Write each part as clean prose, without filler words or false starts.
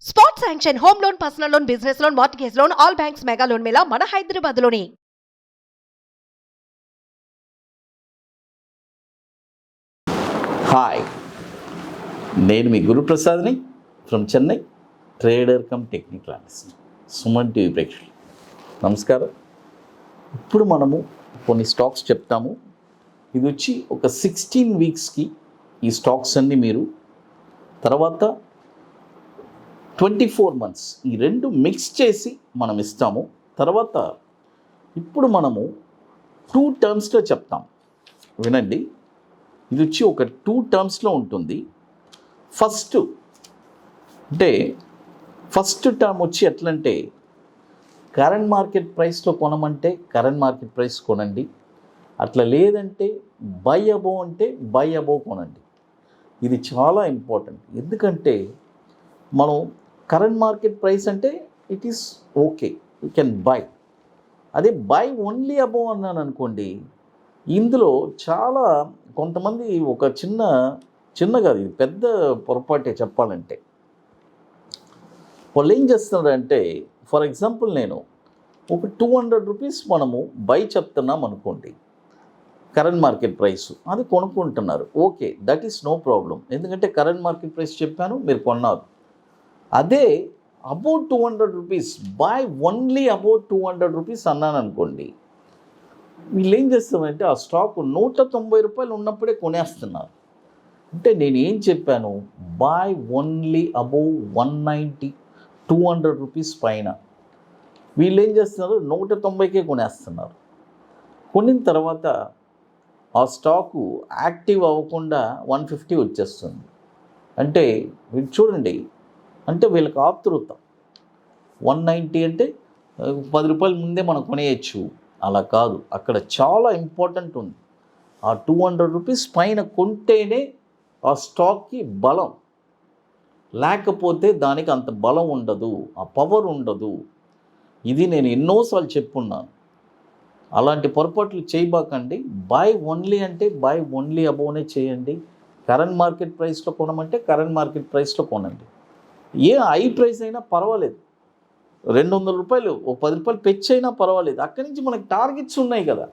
Spot sanction home loan, personal loan, business loan, mortgage loan, all banks mega loan mela మన హైదరాబాద్ లోని. Hi, నేను మీ గురు ప్రసాద్ని from Chennai, trader cum technical analyst. Suman TV ప్రేక్షకులు నమస్కారం. ఇప్పుడు మనము కొన్ని స్టాక్స్ చెప్తాము. ఇది వచ్చి ఒక 16 వీక్స్కి ఈ స్టాక్స్ అన్నీ మీరు, తర్వాత 24 మంత్స్ ఈ రెండు మిక్స్ చేసి మనం ఇస్తాము. తర్వాత ఇప్పుడు మనము 2 టర్మ్స్లో చెప్తాం, వినండి. ఇది వచ్చి ఒక 2 టర్మ్స్లో ఉంటుంది. ఫస్ట్ టర్మ్ వచ్చి ఎట్లంటే, కరెంట్ మార్కెట్ ప్రైస్లో కొనమంటే కరెంట్ మార్కెట్ ప్రైస్ కొనండి, అట్లా లేదంటే బై అబోవ్ అంటే బై అబోవ్ కొనండి. ఇది చాలా ఇంపార్టెంట్. ఎందుకంటే మనం కరెంట్ మార్కెట్ ప్రైస్ అంటే it is okay, you can buy. అదే బై ఓన్లీ అబోవ్ అన్నాను అనుకోండి, ఇందులో చాలా కొంతమంది ఒక చిన్న కాదు, ఇది పెద్ద పొరపాటే చెప్పాలంటే. వాళ్ళు ఏం చేస్తున్నారంటే, ఫర్ ఎగ్జాంపుల్ నేను ఒక 200 రూపీస్ మనము బై చెప్తున్నాం అనుకోండి, కరెంట్ మార్కెట్ ప్రైస్ అది కొనుక్కుంటున్నారు. Okay, that is no problem. ఎందుకంటే కరెంట్ మార్కెట్ ప్రైస్ చెప్పాను, మీరు కొన్నారు. అదే about 200 rupees, buy only about 200 rupees అన్నాను అనుకోండి, వీళ్ళు ఏం చేస్తారంటే ఆ స్టాక్ 190 రూపాయలు ఉన్నప్పుడే కొనేస్తున్నారు. అంటే నేను ఏం చెప్పాను, బై ఓన్లీ అబౌవ్ 190, 200 రూపీస్ పైన. వీళ్ళు ఏం చేస్తున్నారు, 190కే కొనేస్తున్నారు. కొనిన తర్వాత ఆ స్టాకు యాక్టివ్ అవ్వకుండా 150 వచ్చేస్తుంది. అంటే వీళ్ళు చూడండి, అంటే వీళ్ళకి ఆతృత. 190 అంటే 10 రూపాయల ముందే మనం కొనేయచ్చు, అలా కాదు. అక్కడ చాలా ఇంపార్టెంట్ ఉంది. ఆ 200 రూపీస్ పైన కొంటేనే ఆ స్టాక్కి బలం, లేకపోతే దానికి అంత బలం ఉండదు, ఆ పవర్ ఉండదు. ఇది నేను ఎన్నోసార్లు చెప్పున్నాను. అలాంటి పొరపాట్లు చేయబాకండి. బై ఓన్లీ అంటే బై ఓన్లీ అబోవ్నే చేయండి. కరెంట్ మార్కెట్ ప్రైస్లో కొనమంటే కరెంట్ మార్కెట్ ప్రైస్లో కొనండి. ఏ హై ప్రైస్ అయినా పర్వాలేదు, 200 రూపాయలు, ఒక 10 రూపాయలు పెంచైనా పర్వాలేదు. అక్కడి నుంచి మనకి టార్గెట్స్ ఉన్నాయి కదా.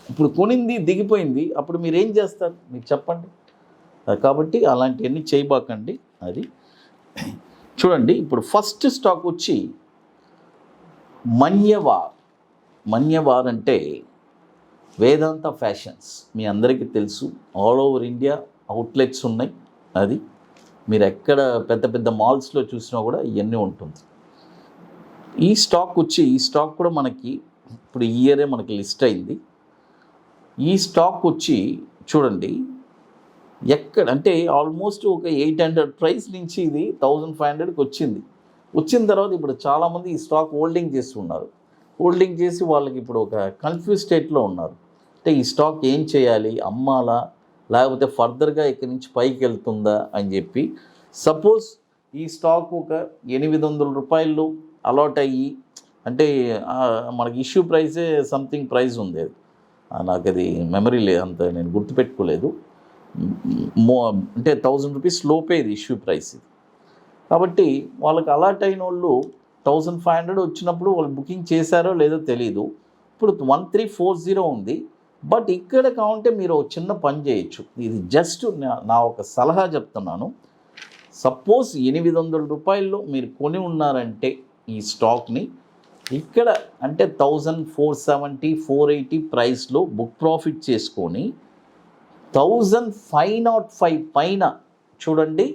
ఇప్పుడు కొనింది దిగిపోయింది, అప్పుడు మీరు ఏం చేస్తారు, మీరు చెప్పండి. కాబట్టి అలాంటివన్నీ చేయబాకండి. అది చూడండి. ఇప్పుడు ఫస్ట్ స్టాక్ వచ్చి మన్యవార్ అంటే వేదాంత ఫ్యాషన్స్. మీ అందరికీ తెలుసు, ఆల్ ఓవర్ ఇండియా అవుట్లెట్స్ ఉన్నాయి. అది మీరు ఎక్కడ పెద్ద పెద్ద మాల్స్లో చూసినా కూడా ఇవన్నీ ఉంటుంది. ఈ స్టాక్ కూడా మనకి ఇప్పుడు ఈ ఇయరే మనకి లిస్ట్ అయింది. ఈ స్టాక్ వచ్చి చూడండి, ఎక్కడ అంటే ఆల్మోస్ట్ ఒక 800 ప్రైస్ నుంచి ఇది 1500కి వచ్చిన తర్వాత ఇప్పుడు చాలామంది ఈ స్టాక్ హోల్డింగ్ చేస్తున్నారు. హోల్డింగ్ చేసి వాళ్ళకి ఇప్పుడు ఒక కన్ఫ్యూజ్ స్టేట్లో ఉన్నారు. అంటే ఈ స్టాక్ ఏం చేయాలి, అమ్మాలా లేకపోతే ఫర్దర్గా ఇక్కడి నుంచి పైకి వెళ్తుందా అని చెప్పి. సపోజ్ ఈ స్టాక్ ఒక 800 రూపాయలు అలాట్ అయ్యి, అంటే మనకి ఇష్యూ ప్రైసే సంథింగ్ ప్రైస్ ఉంది, అది నాకు అది మెమరీ లేదు, అంత నేను గుర్తుపెట్టుకోలేదు. అంటే 1000 రూపీస్ లోపే ఇది ఇష్యూ ప్రైస్ ఇది. కాబట్టి వాళ్ళకి అలాట్ అయిన వాళ్ళు 1500 వచ్చినప్పుడు వాళ్ళు బుకింగ్ చేశారో లేదో తెలీదు. ఇప్పుడు 1340 ఉంది. బట్ ఇక్కడ కావాలంటే మీరు ఒక చిన్న పని చేయొచ్చు. ఇది జస్ట్ నా ఒక సలహా చెప్తున్నాను. సపోజ్ 800 రూపాయల్లో మీరు కొని ఉన్నారంటే ఈ స్టాక్ని, ఇక్కడ అంటే 1470, 480 ప్రైస్లో బుక్ ప్రాఫిట్ చేసుకొని 1505 పైన చూడండి,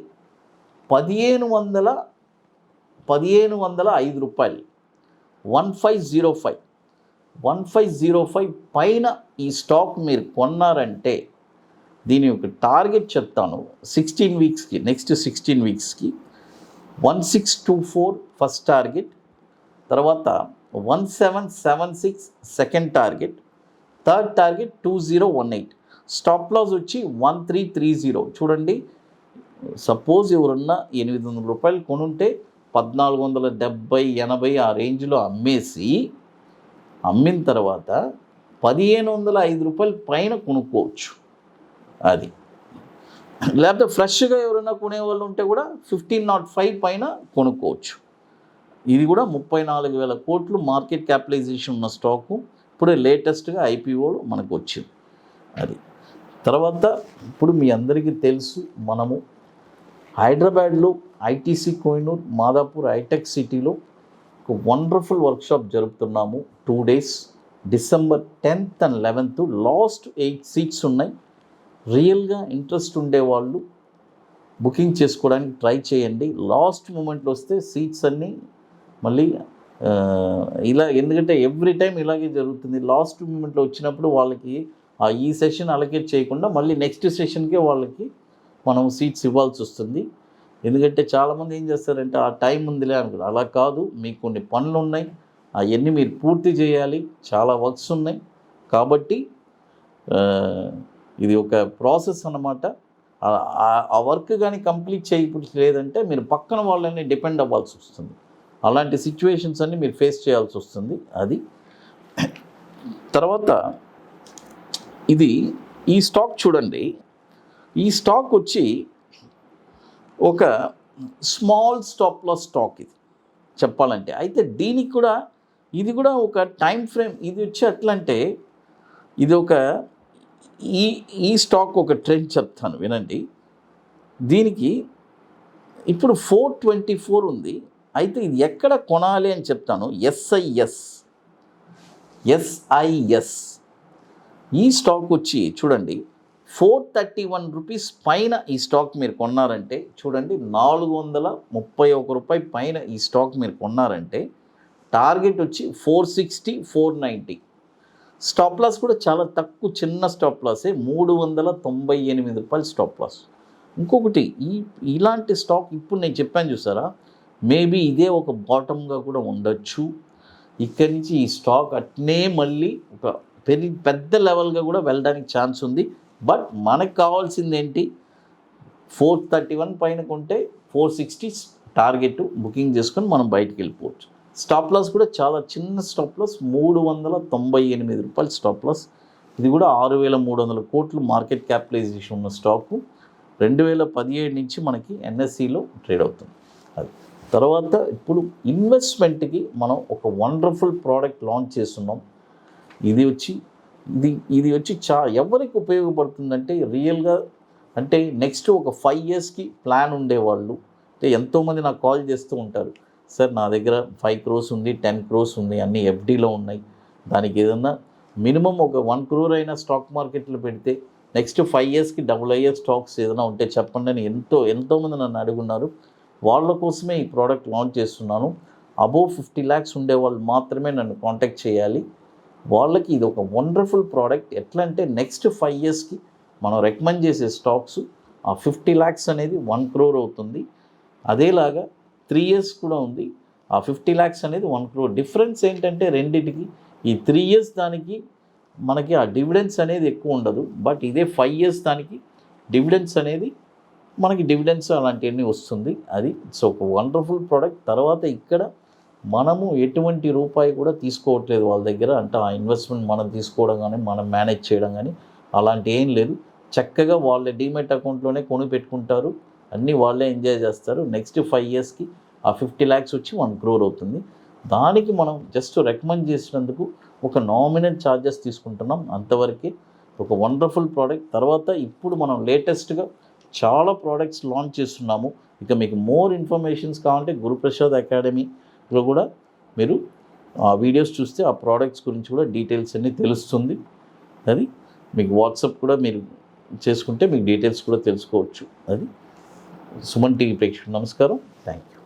1505 రూపాయలు, 1505 పైన ఈ స్టాక్ మీరు కొన్నారంటే, దీని యొక్క టార్గెట్ చెప్తాను 16 వీక్స్కి, నెక్స్ట్ 16 వీక్స్కి 1624 ఫస్ట్ టార్గెట్, తర్వాత 1776 second target, third target 2018. Stop loss వచ్చి 1330. చూడండి, సపోజ్ ఎవరన్నా 800 రూపాయలు కొనుంటే 1470, 80 ఆ రేంజ్లో అమ్మిన తర్వాత 1505 రూపాయల పైన కొనుక్కోవచ్చు. అది లేకపోతే ఫ్రెష్గా ఎవరైనా కొనేవాళ్ళు ఉంటే కూడా 1505 పైన కొనుక్కోవచ్చు. ఇది కూడా 34,000 కోట్లు మార్కెట్ క్యాపిటలైజేషన్ ఉన్న స్టాకు. ఇప్పుడే లేటెస్ట్గా ఐపీఓ మనకు వచ్చింది. అది తర్వాత ఇప్పుడు మీ అందరికీ తెలుసు, మనము హైదరాబాద్లో ఐటీసీ కోహినూర్ మాదాపూర్ హైటెక్ సిటీలో ఒక వండర్ఫుల్ వర్క్షాప్ జరుపుతున్నాము. 2 days December 10th and 11th. Last 8 seats ఉన్నాయి. రియల్గా ఇంట్రెస్ట్ ఉండేవాళ్ళు బుకింగ్ చేసుకోవడానికి ట్రై చేయండి. లాస్ట్ మూమెంట్లో వస్తే సీట్స్ అన్నీ మళ్ళీ ఇలా, ఎందుకంటే ఎవ్రీ టైం ఇలాగే జరుగుతుంది. లాస్ట్ మూమెంట్లో వచ్చినప్పుడు వాళ్ళకి ఈ సెషన్ అలొకేట్ చేయకుండా మళ్ళీ నెక్స్ట్ సెషన్కే వాళ్ళకి మనం సీట్స్ ఇవ్వాల్సి వస్తుంది. ఎందుకంటే చాలామంది ఏం చేస్తారంటే ఆ టైం ఉందిలే అనుకుంటారు. అలా కాదు, మీకు కొన్ని పనులు ఉన్నాయి, అవన్నీ మీరు పూర్తి చేయాలి, చాలా వర్క్స్ ఉన్నాయి. కాబట్టి ఇది ఒక ప్రాసెస్ అన్నమాట. ఆ వర్క్ కానీ కంప్లీట్ చేయలేదంటే మీరు పక్కన వాళ్ళని డిపెండ్ అవ్వాల్సి వస్తుంది. అలాంటి సిచ్యువేషన్స్ అన్నీ మీరు ఫేస్ చేయాల్సి వస్తుంది. అది తర్వాత ఇది ఈ స్టాక్ చూడండి. ఈ స్టాక్ వచ్చి ఒక స్మాల్ స్టాప్ లాస్ స్టాక్ ఇది చెప్పాలంటే. అయితే దీనికి కూడా ఇది కూడా ఒక టైం ఫ్రేమ్. ఇది వచ్చి ఎట్లా అంటే ఇది ఒక ఈ స్టాక్ ఒక ట్రెండ్ చెప్తాను వినండి. దీనికి ఇప్పుడు 424 ఉంది. అయితే ఇది ఎక్కడ కొనాలి అని చెప్తాను. ఎస్ఐఎస్ ఈ స్టాక్ వచ్చి చూడండి 431 రూపీస్ పైన ఈ స్టాక్ మీరు కొన్నారంటే, చూడండి 431 రూపాయి పైన ఈ స్టాక్ మీరు కొన్నారంటే టార్గెట్ వచ్చి 460, 490. స్టాప్ లాస్ కూడా చాలా తక్కువ, చిన్న స్టాప్ లాసే, 398 రూపాయలు స్టాప్ లాస్. ఇంకొకటి ఇలాంటి స్టాక్ ఇప్పుడు నేను చెప్పాను చూసారా, మేబీ ఇదే ఒక బాటమ్గా కూడా ఉండొచ్చు. ఇక్కడి నుంచి ఈ స్టాక్ అట్నే మళ్ళీ ఒక పెద్ద లెవెల్గా కూడా వెళ్ళడానికి ఛాన్స్ ఉంది. బట్ మనకు కావాల్సింది ఏంటి, 431 పైన కొంటే 460 టార్గెట్ బుకింగ్ చేసుకొని మనం బయటికి వెళ్ళిపోవచ్చు. స్టాప్ లాస్ కూడా చాలా చిన్న స్టాప్ లాస్, 398 రూపాయలు స్టాప్ లాస్. ఇది కూడా 6,300 కోట్లు మార్కెట్ క్యాపిటలైజేషన్ ఉన్న స్టాకు. 2017 నుంచి మనకి ఎన్ఎస్సిలో ట్రేడ్ అవుతుంది. అది తర్వాత ఇప్పుడు ఇన్వెస్ట్మెంట్కి మనం ఒక వండర్ఫుల్ ప్రోడక్ట్ లాంచ్ చేస్తున్నాం. ఇది వచ్చి ఎవరికి ఉపయోగపడుతుందంటే రియల్గా అంటే నెక్స్ట్ ఒక 5 yearsకి ప్లాన్ ఉండేవాళ్ళు. అంటే ఎంతోమంది నాకు కాల్ చేస్తూ ఉంటారు, సార్ నా దగ్గర 5 crores ఉంది, 10 crores ఉంది, అన్నీ ఎఫ్డీలో ఉన్నాయి, దానికి ఏదన్నా మినిమం ఒక 1 crore అయినా స్టాక్ మార్కెట్లో పెడితే నెక్స్ట్ 5 yearsకి డబుల్ అయ్యే స్టాక్స్ ఏదైనా ఉంటే చెప్పండి అని ఎంతోమంది నన్ను అడుగున్నారు. వాళ్ళ కోసమే ఈ ప్రోడక్ట్ లాంచ్ చేస్తున్నాను. అబోవ్ 50 lakhs ఉండేవాళ్ళు మాత్రమే నన్ను కాంటాక్ట్ చేయాలి. వాళ్ళకి ఇది ఒక వండర్ఫుల్ ప్రోడక్ట్. ఎట్లా అంటే నెక్స్ట్ 5 yearsకి మనం రికమెండ్ చేసే స్టాక్స్ ఆ 50 lakhs అనేది 1 crore అవుతుంది. అదేలాగా 3 years కూడా ఉంది, ఆ 50 lakhs అనేది 1 crore. డిఫరెన్స్ ఏంటంటే రెండింటికి ఈ 3 years దానికి మనకి ఆ డివిడెండ్స్ అనేది ఎక్కువ ఉండదు. బట్ ఇదే 5 years దానికి డివిడెండ్స్ అనేది మనకి డివిడెండ్స్ అలాంటివన్నీ వస్తుంది. అది ఇట్స్ ఒక వండర్ఫుల్ ప్రోడక్ట్. తర్వాత ఇక్కడ మనము ఎటువంటి రూపాయి కూడా తీసుకోవట్లేదు వాళ్ళ దగ్గర. అంటే ఆ ఇన్వెస్ట్మెంట్ మనం తీసుకోవడం కానీ మనం మేనేజ్ చేయడం కానీ అలాంటి ఏం లేదు. చక్కగా వాళ్ళ డీమెట్ అకౌంట్లోనే కొని పెట్టుకుంటారు, అన్నీ వాళ్ళే ఎంజాయ్ చేస్తారు. నెక్స్ట్ 5 yearsకి ఆ 50 lakhs వచ్చి 1 crore అవుతుంది. దానికి మనం జస్ట్ రికమెండ్ చేసినందుకు ఒక నామినల్ ఛార్జెస్ తీసుకుంటున్నాం, అంతవరకే. ఒక వండర్ఫుల్ ప్రోడక్ట్. తర్వాత ఇప్పుడు మనం లేటెస్ట్గా చాలా ప్రోడక్ట్స్ లాంచ్ చేస్తున్నాము. ఇక మీకు మోర్ ఇన్ఫర్మేషన్స్ కావాలంటే గురుప్రసాద్ అకాడమీలో కూడా మీరు ఆ వీడియోస్ చూస్తే ఆ ప్రోడక్ట్స్ గురించి కూడా డీటెయిల్స్ అన్నీ తెలుస్తుంది. అది మీకు వాట్సాప్ కూడా మీరు చేసుకుంటే మీకు డీటెయిల్స్ కూడా తెలుసుకోవచ్చు. అది సుమన్ టీవీ ప్రేక్షకులకు నమస్కారం. Thank you.